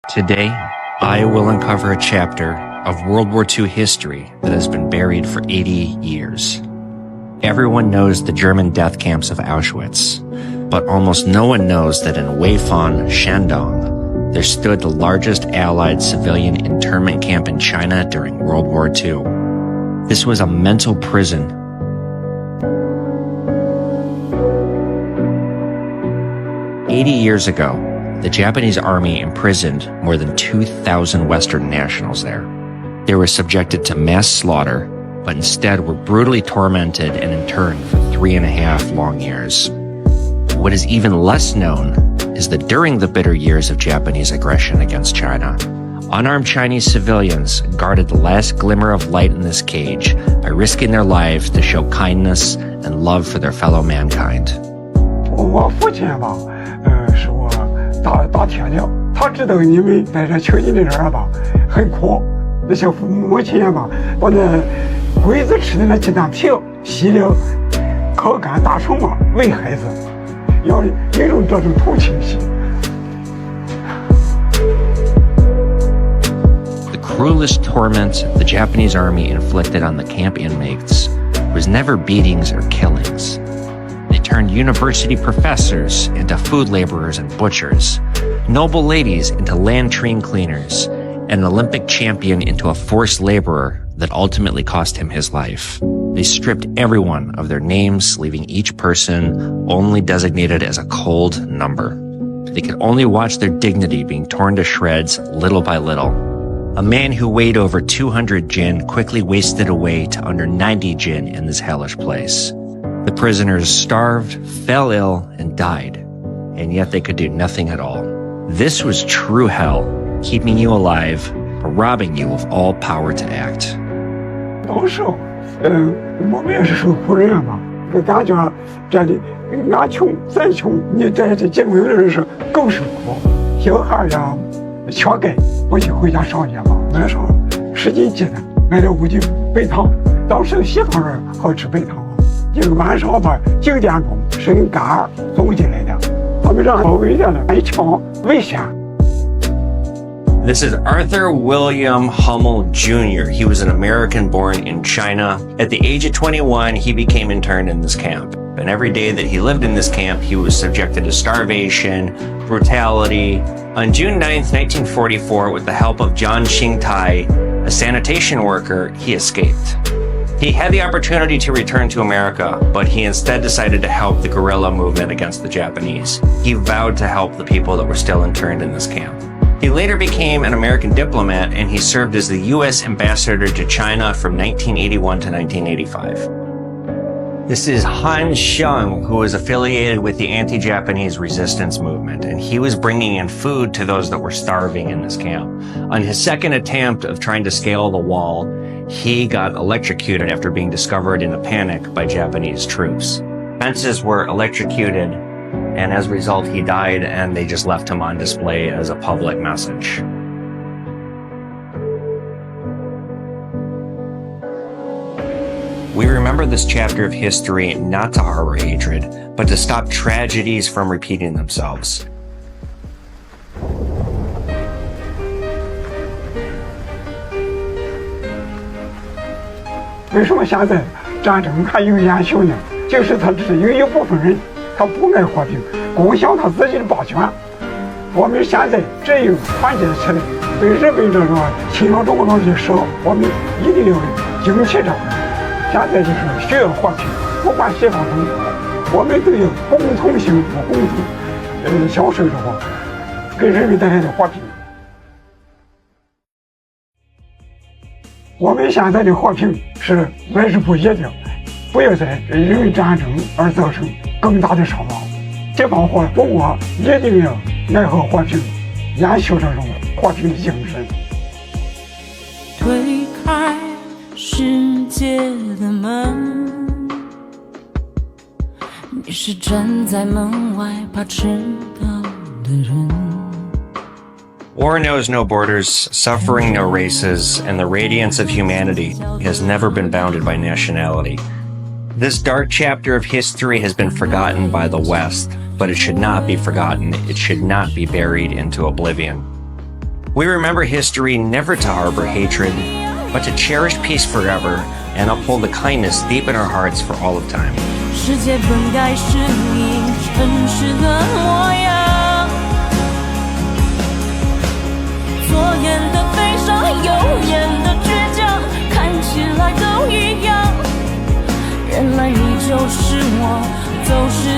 Today, I will uncover a chapter of World War II history that has been buried for 80 years. Everyone knows the German death camps of Auschwitz, but almost no one knows that in Weihsien, Shandong, there stood the largest Allied civilian internment camp in China during World War II. This was a mental prison. "80 years ago, the Japanese army imprisoned more than 2,000 Western nationals there. They were subjected to mass slaughter, but instead were brutally tormented and interned for 3.5 long years. What is even less known is that during the bitter years of Japanese aggression against China, unarmed Chinese civilians guarded the last glimmer of light in this cage by risking their lives to show kindness and love for their fellow mankind." 我父亲吧，是我打铁的，他知道你们在这囚禁的人吧很苦，那些母亲吧把那鬼子吃的那鸡蛋皮洗了烤干打成嘛喂孩子，要一种这种同情心。The cruelest torment the Japanese army inflicted on the camp inmates was never beatings or killings. They turned university professors into food laborers and butchers, noble ladies into latrine cleaners, and an Olympic champion into a forced laborer that ultimately cost him his life. They stripped everyone of their names, leaving each person only designated as a cold number. They could only watch their dignity being torn to shreds little by little. A man who weighed over 200 jin quickly wasted away to under 90 jin in this hellish place. The prisoners starved, fell ill, and died, and yet they could do nothing at all. This was true hell, keeping you alive, but robbing you of all power to act. 当时，我们也是受苦人嘛，感觉这里俺穷咱穷，你这结婚的人是更受苦。小孩呀，缺钙，不去回家上学嘛，买上10斤鸡蛋，买了5斤白糖。当时西方人好吃白糖。这个晚上吧9点钟是跟杆儿走进来的，他们让围着呢，一枪危险。This is Arthur William Hummel Jr. He was an American born in China. At the age of 21, he became interned in this camp. And every day that he lived in this camp, he was subjected to starvation, brutality. On June 9th, 1944, with the help of John Qingtai, a sanitation worker, he escaped. He had the opportunity to return to America, but he instead decided to help the guerrilla movement against the Japanese. He vowed to help the people that were still interned in this camp. He later became an American diplomat, and he served as the U.S. ambassador to China from 1981 to 1985. This is Han Xiang, who was affiliated with the anti-Japanese resistance movement, and he was bringing in food to those that were starving in this camp. On his second attempt of trying to scale the wall, he got electrocuted after being discovered in a panic by Japanese troops. Fences were electrocuted, and as a result, he died, and they just left him on display as a public message. We remember this chapter of history not to harbor hatred, but to stop tragedies from repeating themselves. 为什么现在战争还有延续呢？就是他只是有一部分人，他不爱和平，共享他自己的霸权。我们现在只有团结起来，对日本这种侵扰中国东西时，我们一定要惊起这个。现在就是需要和平，不管西方东西，我们都要共同幸福，共同享受这个给人民带来的和平。我们现在的和平是来之不易的，不要再因为战争而造成更大的伤亡。这帮和中国一定要爱好和平，延续这种和平的精神。推开世界的门，你是站在门外怕迟到的人。War knows no borders, suffering no races, and the radiance of humanity has never been bounded by nationality. This dark chapter of history has been forgotten by the West, but it should not be forgotten. It should not be buried into oblivion. We remember history never to harbor hatred, but to cherish peace forever and uphold the kindness deep in our hearts for all of time. 世界本该是你真实的模样，左眼的悲伤，右眼的倔强，看起来都一样。原来你就是我，走失